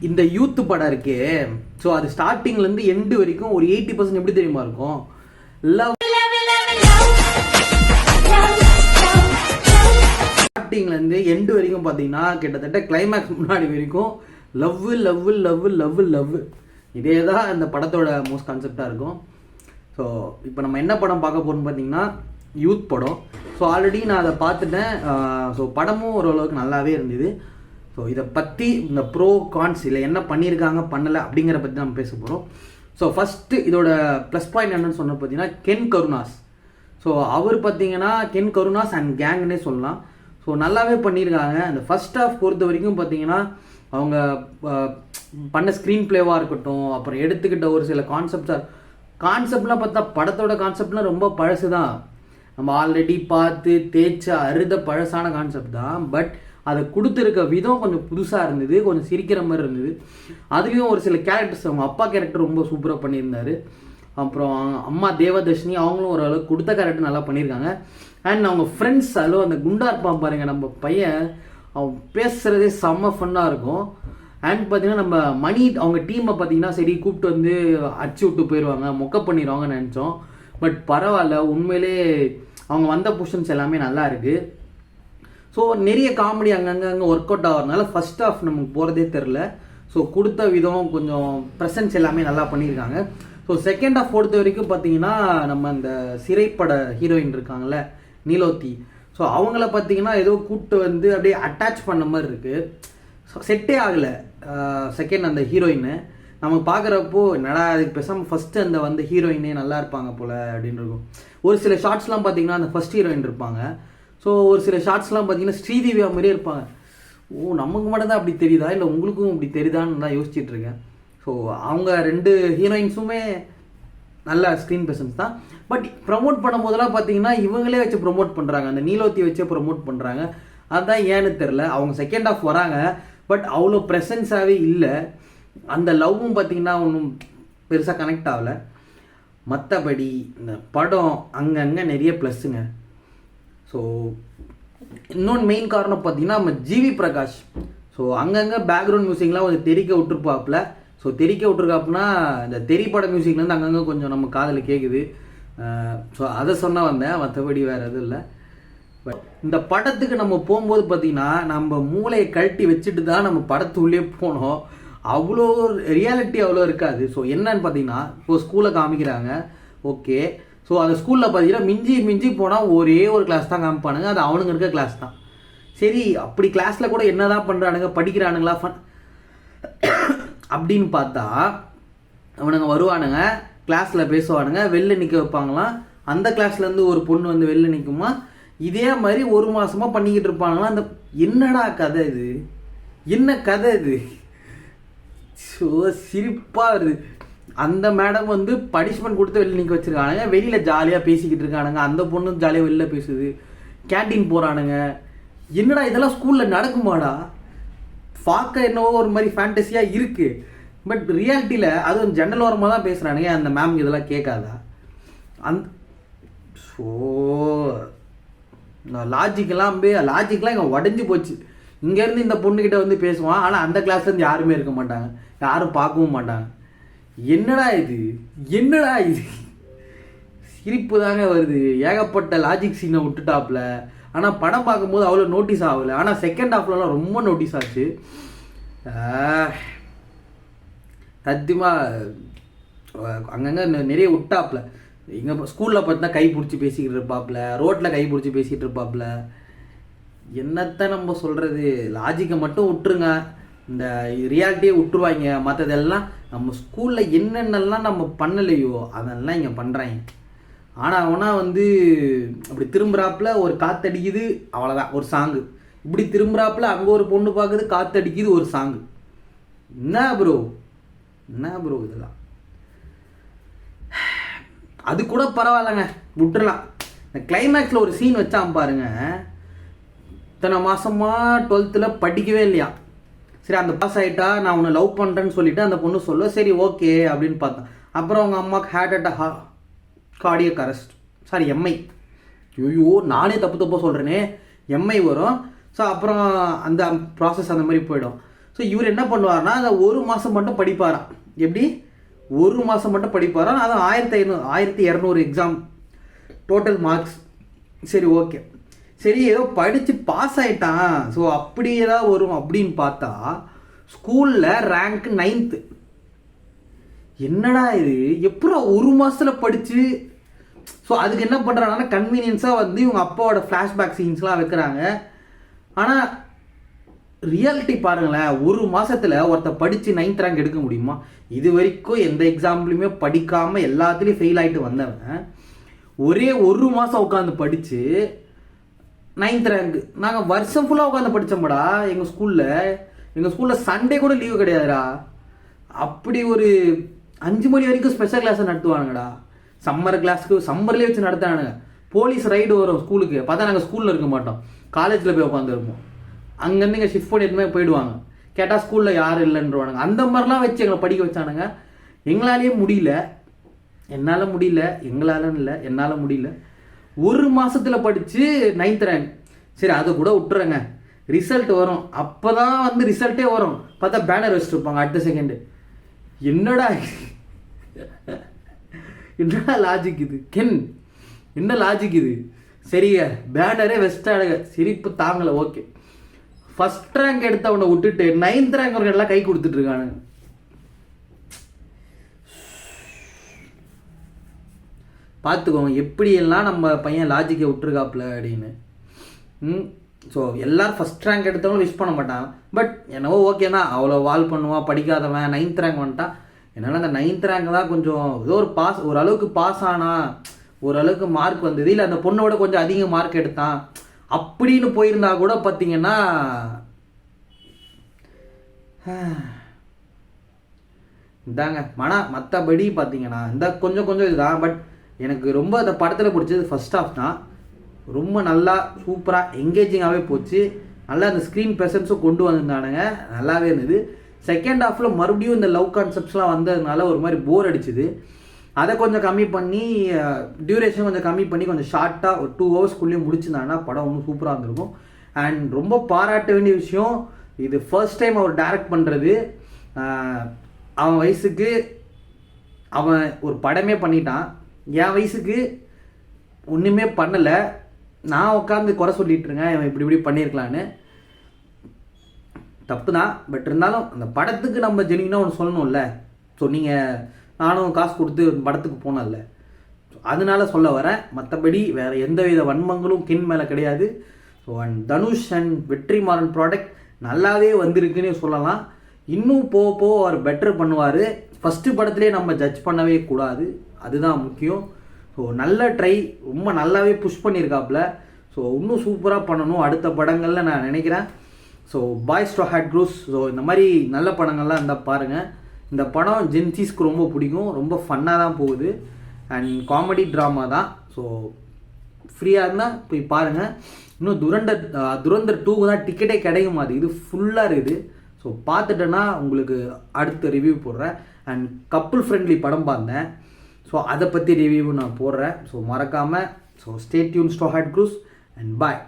இந்த யூத் படம் இருக்கே, ஸோ அது ஸ்டார்டிங்லேருந்து எண்டு வரைக்கும் ஒரு 80% எப்படி தெரியுமா இருக்கும், லவ். ஸ்டார்டிங்லேருந்து எண்டு வரைக்கும் பார்த்தீங்கன்னா கிட்டத்தட்ட கிளைமேக்ஸ் முன்னாடி வரைக்கும் love love love love love. இதே தான் இந்த படத்தோட மோஸ்ட் கான்செப்டாக இருக்கும். ஸோ இப்போ நம்ம என்ன படம் பார்க்க போகிறோம்னு பார்த்தீங்கன்னா யூத் படம். ஸோ ஆல்ரெடி நான் அதை பார்த்துட்டேன். ஸோ படமும் ஓரளவுக்கு நல்லாவே இருந்தது. ஸோ இதை பற்றி இந்த ப்ரோ கான்ஸ் இல்லை என்ன பண்ணியிருக்காங்க பண்ணலை அப்படிங்கிற பற்றி நம்ம பேச போகிறோம். ஸோ ஃபஸ்ட்டு இதோட ப்ளஸ் பாயிண்ட் என்னன்னு சொன்ன பார்த்தீங்கன்னா கென் கருணாஸ். ஸோ அவர் பார்த்தீங்கன்னா கென் கருணாஸ் அண்ட் கேங்னே சொல்லலாம். ஸோ நல்லாவே பண்ணியிருக்காங்க. அந்த ஃபர்ஸ்ட் ஹாஃப் பொறுத்த வரைக்கும் பார்த்தீங்கன்னா அவங்க பண்ண ஸ்க்ரீன் பிளேவாக இருக்கட்டும், அப்புறம் எடுத்துக்கிட்ட ஒரு சில கான்செப்ட்லாம் பார்த்தா படத்தோட கான்செப்ட்லாம் ரொம்ப பழசு தான். நம்ம ஆல்ரெடி பார்த்து தேய்ச்ச அறுத பழசான கான்செப்ட் தான். பட் அதை கொடுத்துருக்க விதம் கொஞ்சம் புதுசாக இருந்தது, கொஞ்சம் சிரிக்கிற மாதிரி இருந்தது. அதுலேயும் ஒரு சில கேரக்டர்ஸ், அவங்க அப்பா கேரக்டர் ரொம்ப சூப்பராக பண்ணியிருந்தார். அப்புறம் அம்மா தேவதர்ஷினி அவங்களும் ஓரளவுக்கு கொடுத்த கேரக்டர் நல்லா பண்ணியிருக்காங்க. அண்ட் அவங்க ஃப்ரெண்ட்ஸ் அதில் அந்த குண்டா இருப்பான் பாருங்க நம்ம பையன், அவன் பேசுகிறதே செம்ம ஃபன்னாக இருக்கும். அண்ட் பார்த்தீங்கன்னா நம்ம மணி அவங்க டீமை பார்த்தீங்கன்னா சரி கூப்பிட்டு வந்து அடிச்சு விட்டு போயிடுவாங்க, மொக்க பண்ணிடுவாங்கன்னு நினச்சோம். பட் பரவாயில்ல, உண்மையிலே அவங்க வந்த பொசிஷன்ஸ் எல்லாமே நல்லா இருக்குது. ஸோ நிறைய காமெடி அங்கங்கே ஒர்க் அவுட் ஆகிறதுனால ஃபர்ஸ்ட் ஆஃப் நமக்கு போகிறதே தெரில. ஸோ கொடுத்த விதம் கொஞ்சம் ப்ரெசன்ஸ் எல்லாமே நல்லா பண்ணியிருக்காங்க. ஸோ செகண்ட் ஆஃப் பொறுத்த வரைக்கும் பார்த்தீங்கன்னா நம்ம இந்த சிறைப்பட ஹீரோயின் இருக்காங்கல்ல நீலோத்தி, ஸோ அவங்கள பார்த்தீங்கன்னா ஏதோ கூப்பிட்டு வந்து அப்படியே அட்டாச் பண்ண மாதிரி இருக்குது. ஸோ செட்டே ஆகலை செகண்ட் அந்த ஹீரோயின்னு. நம்ம பார்க்குறப்போ என்னடா அதுக்கு பேசாமல் ஃபஸ்ட்டு அந்த வந்து ஹீரோயினே நல்லா இருப்பாங்க போல் அப்படின்னு இருக்கும். ஒரு சில ஷார்ட்ஸ்லாம் பார்த்தீங்கன்னா அந்த ஃபஸ்ட் ஹீரோயின் இருப்பாங்க. ஸோ ஒரு சில ஷார்ட்ஸ்லாம் பார்த்தீங்கன்னா ஸ்ரீதேவியா மாதிரியே இருப்பாங்க. ஓ நமக்கு மட்டும் தான் அப்படி தெரியுதா இல்லை உங்களுக்கும் அப்படி தெரியுதான்னு தான் யோசிச்சுட்டு இருக்கேன். ஸோ அவங்க ரெண்டு ஹீரோயின்ஸுமே நல்ல ஸ்க்ரீன் ப்ரெசன்ஸ் தான். பட் ப்ரமோட் பண்ணும்போதெல்லாம் பார்த்தீங்கன்னா இவங்களே வச்சு ப்ரொமோட் பண்ணுறாங்க, அந்த நீலோத்தி வச்சே ப்ரொமோட் பண்ணுறாங்க. அதுதான் ஏன்னு தெரில. அவங்க செகண்ட் ஆஃப் வராங்க, பட் அவ்வளோ ப்ரெசன்ஸாகவே இல்லை. அந்த லவ்வும் பார்த்தீங்கன்னா ஒன்றும் பெருசாக கனெக்ட் ஆகலை. மற்றபடி இந்த படம் அங்கங்கே நிறைய ப்ளஸ்ஸுங்க. ஸோ இன்னொன்று மெயின் காரணம் பார்த்தீங்கன்னா நம்ம ஜிவி பிரகாஷ். ஸோ அங்கங்கே பேக்ரவுண்ட் மியூசிக்லாம் கொஞ்சம் தெறிக்க விட்டுருப்பாப்புல. ஸோ தெறிக்க விட்டுருக்காப்புனா இந்த தெறிப்பட மியூசிக்லேருந்து அங்கங்கே கொஞ்சம் நம்ம காதில் கேட்குது. ஸோ அதை சொன்ன வந்தேன், மற்றபடி வேறு எதுவும் இல்லை. இந்த படத்துக்கு நம்ம போகும்போது பார்த்தீங்கன்னா நம்ம மூளையை கழட்டி வச்சுட்டு தான் நம்ம படத்துள்ளே போனோம். அவ்வளோ ரியாலிட்டி அவ்வளோ இருக்காது. ஸோ என்னன்னு பார்த்தீங்கன்னா இப்போ ஸ்கூலை காமிக்கிறாங்க, ஓகே. ஸோ அந்த ஸ்கூலில் பார்த்தீங்கன்னா மிஞ்சி போனால் ஒரே ஒரு கிளாஸ் தான் காமிப்பானுங்க, அது அவனுங்க இருக்க கிளாஸ் தான். சரி அப்படி கிளாஸில் கூட என்ன தான் பண்ணுறானுங்க, படிக்கிறானுங்களா ஃபன் அப்படின்னு பார்த்தா அவனுங்க வருவானுங்க, கிளாஸில் பேசுவானுங்க, வெளில நிற்க வைப்பாங்களாம். அந்த கிளாஸ்லேருந்து ஒரு பொண்ணு வந்து வெளில நிற்குமா, இதே மாதிரி ஒரு மாதமாக பண்ணிக்கிட்டு இருப்பானுங்களா. அந்த என்னடா கதை இது, என்ன கதை இது, ஸோ சிரிப்பாக வருது. அந்த மேடம் வந்து பனிஷ்மெண்ட் கொடுத்து வெளில நிற்க வச்சுருக்கானுங்க, வெளியில் ஜாலியாக பேசிக்கிட்டு இருக்கானுங்க. அந்த பொண்ணு ஜாலியாக வெளில பேசுது, கேன்டீன் போகிறானுங்க. என்னடா இதெல்லாம் ஸ்கூலில் நடக்குமாடா, பார்க்க என்னவோ ஒரு மாதிரி ஃபேண்டஸியாக இருக்குது. பட் ரியாலிட்டியில் அதுவும் ஜென்ரல் ஓரமாக தான் பேசுகிறானுங்க. அந்த மேம் இதெல்லாம் கேட்காதா? ஸோ லாஜிக்கெல்லாம் இங்கே உடஞ்சி போச்சு. இங்கேருந்து இந்த பொண்ணுக்கிட்ட வந்து பேசுவான், ஆனால் அந்த கிளாஸ்லேருந்து யாருமே இருக்க மாட்டாங்க, யாரும் பார்க்கவும் மாட்டாங்க. என்னடா இது சிரிப்பு தாங்க வருது. ஏகப்பட்ட லாஜிக் சீனை விட்டுட்டாப்புல. ஆனால் படம் பார்க்கும்போது அவ்வளோ நோட்டீஸ் ஆகலை. ஆனால் செகண்ட் ஹாஃப்லலாம் ரொம்ப நோட்டீஸ் ஆச்சு. சத்தியமாக அங்கங்கே நிறைய விட்டாப்புல. இங்கே ஸ்கூலில் பார்த்தா கை பிடிச்சி பேசிக்கிட்டு இருப்பாப்புல, ரோட்டில் கை பிடிச்சி பேசிகிட்டு இருப்பாப்புல. என்னத்தை நம்ம சொல்கிறது, லாஜிக்கை மட்டும் விட்டுருங்க, இந்த ரியாலிட்டியே விட்டுருவாங்க. மற்றதெல்லாம் நம்ம ஸ்கூலில் என்னென்னலாம் நம்ம பண்ணலையோ அதெல்லாம் இங்கே பண்ணுறாங்க. ஆனால் வந்து அப்படி திரும்புகிறாப்புல ஒரு காற்றடிக்குது, அவ்வளோதான் ஒரு சாங்கு. இப்படி திரும்புகிறாப்புல அங்கே ஒரு பொண்ணு பார்க்குது, காற்றடிக்குது, ஒரு சாங்கு. என்ன ப்ரோ இதெல்லாம்? அது கூட பரவாயில்லைங்க, விட்டுறலாம். இந்த கிளைமேக்ஸில் ஒரு சீன் வச்சான் பாருங்க, இத்தனை மாதமா 12th படிக்கவே இல்லையா, சரி அந்த பாஸ் ஆகிட்டா நான் உன்னை லவ் பண்ணுறேன்னு சொல்லிட்டு அந்த பொண்ணு சொல்ல, சரி ஓகே அப்படின்னு பார்த்தேன். அப்புறம் அவங்க அம்மாவுக்கு heart attack, cardiac arrest, sorry MI. ஐயோ நானே தப்பு சொல்கிறேனே, எம்ஐ வரும். ஸோ அப்புறம் அந்த ப்ராசஸ் அந்த மாதிரி போயிடும். ஸோ இவர் என்ன பண்ணுவார்னா அதை 1 மாதம் மட்டும் படிப்பாராம். எப்படி 1 மாதம் மட்டும் படிப்பாராம். அது 1200 எக்ஸாம் டோட்டல் மார்க்ஸ். சரி ஓகே, சரி ஏதோ படித்து பாஸ் ஆகிட்டான், ஸோ அப்படி ஏதாவது வரும் அப்படின்னு பார்த்தா ஸ்கூலில் ரேங்க் 9th. என்னடா இது, எப்படா 1 மாதத்தில் படித்து. ஸோ அதுக்கு என்ன பண்ணுறாங்கன்னா கன்வீனியன்ஸாக வந்து இவங்க அப்பாவோட ஃப்ளாஷ்பேக் சீன்ஸ்லாம் வைக்கிறாங்க. ஆனால் ரியாலிட்டி பாருங்களேன், 1 மாதத்தில் ஒருத்தர் படித்து 9th ரேங்க் எடுக்க முடியுமா? இது வரைக்கும் எந்த எக்ஸாம்பிளுமே படிக்காமல் எல்லாத்துலேயும் ஃபெயில் ஆகிட்டு வந்தவன் ஒரே 1 மாதம் உட்காந்து படித்து 9th ரேங்க். நாங்கள் வருஷம் ஃபுல்லாக உட்காந்து படித்தோம்டா எங்கள் ஸ்கூலில் சண்டே கூட லீவு கிடையாதுடா. அப்படி ஒரு 5 மணி வரைக்கும் ஸ்பெஷல் கிளாஸை நடத்துவானுங்கடா. சம்மர் கிளாஸுக்கு சம்மர்லேயே வச்சு நடத்தானுங்க. போலீஸ் ரைடு வரும் ஸ்கூலுக்கு, பார்த்தா நாங்கள் ஸ்கூலில் இருக்க மாட்டோம், காலேஜில் போய் உட்காந்துருப்போம். அங்கேருந்து இங்கே ஷிஃப்ட் பண்ணிட்டுமே போயிடுவாங்க. கேட்டால் ஸ்கூலில் யாரும் இல்லைன்றவானுங்க. அந்த மாதிரிலாம் வச்சு எங்களை படிக்க வச்சானுங்க. எங்களாலேயே முடியல, என்னால் முடியல. 1 மாதத்தில் படித்து 9th ரேங்க். சரி அதை கூட விட்டுறேங்க, ரிசல்ட் வரும். அப்போ தான் வந்து ரிசல்ட்டே வரும், பார்த்தா பேனர் வச்சுட்டு இருப்பாங்க அடுத்த செகண்டு. என்னடா லாஜிக் இது என்ன லாஜிக் இது? சரிங்க, பேனரே வெஸ்டாடுங்க, சிரிப்பு தாங்கலை. ஓகே, ஃபர்ஸ்ட் ரேங்க் எடுத்தவனை விட்டுட்டு 9th ரேங்க் ஒரு எல்லாம் கை கொடுத்துட்டு இருக்கானுங்க. பார்த்துக்கோங்க எப்படியெல்லாம் நம்ம பையன் லாஜிக்கை விட்டுருக்காப்புல அப்படின்னு. ஸோ எல்லோரும் ஃபஸ்ட் ரேங்க் எடுத்தவங்களும் விஷ் பண்ண மாட்டான். பட் என்னவோ ஓகே தான், அவ்வளோ வால் பண்ணுவான், படிக்காதவன் 9th ரேங்க் வந்துட்டான். என்னால் அந்த 9th ரேங்க் தான் கொஞ்சம் ஏதோ ஒரு பாஸ், ஓரளவுக்கு பாஸ் ஆனா, ஓரளவுக்கு மார்க் வந்தது, இல்லை அந்த பொண்ணோட கொஞ்சம் அதிக மார்க் எடுத்தான் அப்படின்னு போயிருந்தா கூட பார்த்தீங்கன்னா இதாங்க மற்றபடி பார்த்தீங்கன்னா இந்த கொஞ்சம் இதுதான். பட் எனக்கு ரொம்ப அந்த படத்தில் பிடிச்சது ஃபர்ஸ்ட் ஹாஃப் தான். ரொம்ப நல்லா சூப்பராக எங்கேஜிங்காகவே போச்சு. நல்லா அந்த ஸ்க்ரீன் ப்ரெசன்ஸும் கொண்டு வந்திருந்தானுங்க, நல்லாவே இருந்தது. செகண்ட் ஹாஃபில் மறுபடியும் இந்த லவ் கான்செப்ட்ஸ்லாம் வந்ததுனால ஒரு மாதிரி போர் அடிச்சுது. அதை கொஞ்சம் கம்மி பண்ணி, டியூரேஷன் கொஞ்சம் கம்மி பண்ணி, கொஞ்சம் ஷார்ட்டாக ஒரு 2 ஹவர்ஸ்க்குள்ளேயே முடிச்சிருந்தாங்கன்னா படம் ஒன்றும் சூப்பராக இருந்திருக்கும். அண்ட் ரொம்ப பாராட்ட வேண்டிய விஷயம், இது ஃபர்ஸ்ட் டைம் அவர் டைரக்ட் பண்ணுறது. அவன் வயசுக்கு அவன் ஒரு படமே பண்ணிட்டான். என் வயசுக்கு ஒன்றுமே பண்ணலை. நான் உட்காந்து குறை சொல்லிட்டு இருக்கேன், இவன் இப்படி பண்ணியிருக்கலான்னு. தப்பு தான், பட் இருந்தாலும் அந்த படத்துக்கு நம்ம ஜெனியூனாக ஒன்று சொல்லணும்ல. ஸோ நானும் காசு கொடுத்து படத்துக்கு போனதில்ல, அதனால சொல்ல வரேன். மற்றபடி வேறு எந்த வித வன்மங்களும் கின் மேலே கிடையாது. So and Dhanush and Vetrimaaran product நல்லாவே வந்திருக்குன்னு சொல்லலாம். இன்னும் போக அவர் பெட்டர் பண்ணுவார். ஃபஸ்ட்டு படத்துலேயே நம்ம ஜட்ஜ் பண்ணவே கூடாது, அதுதான் முக்கியம். ஸோ நல்ல ட்ரை, ரொம்ப நல்லாவே புஷ் பண்ணியிருக்காப்புல. ஸோ இன்னும் சூப்பராக பண்ணணும் அடுத்த படங்களில் நான் நினைக்கிறேன். So boys to hate crews, so இந்த மாதிரி நல்ல படங்கள்லாம் இருந்தால் பாருங்கள். இந்த படம் ஜென்சிஸ்க்கு ரொம்ப பிடிக்கும், ரொம்ப ஃபன்னாக தான் போகுது அண்ட் காமெடி ட்ராமா தான். ஸோ ஃப்ரீயாக இருந்தால் போய் பாருங்கள். இன்னும் துரந்தர் 2 தான் டிக்கெட்டே கிடைக்கும், அது இது ஃபுல்லாக இருக்குது. ஸோ பார்த்துட்டேன்னா உங்களுக்கு அடுத்த ரிவ்யூ போடுறேன். அண்ட் கப்புள் ஃப்ரெண்ட்லி படம் பார்த்தேன், ஸோ அதை பற்றி ரிவ்யூ நான் போடுறேன். ஸோ மறக்காமல், so stay tunes to hate crews and bye.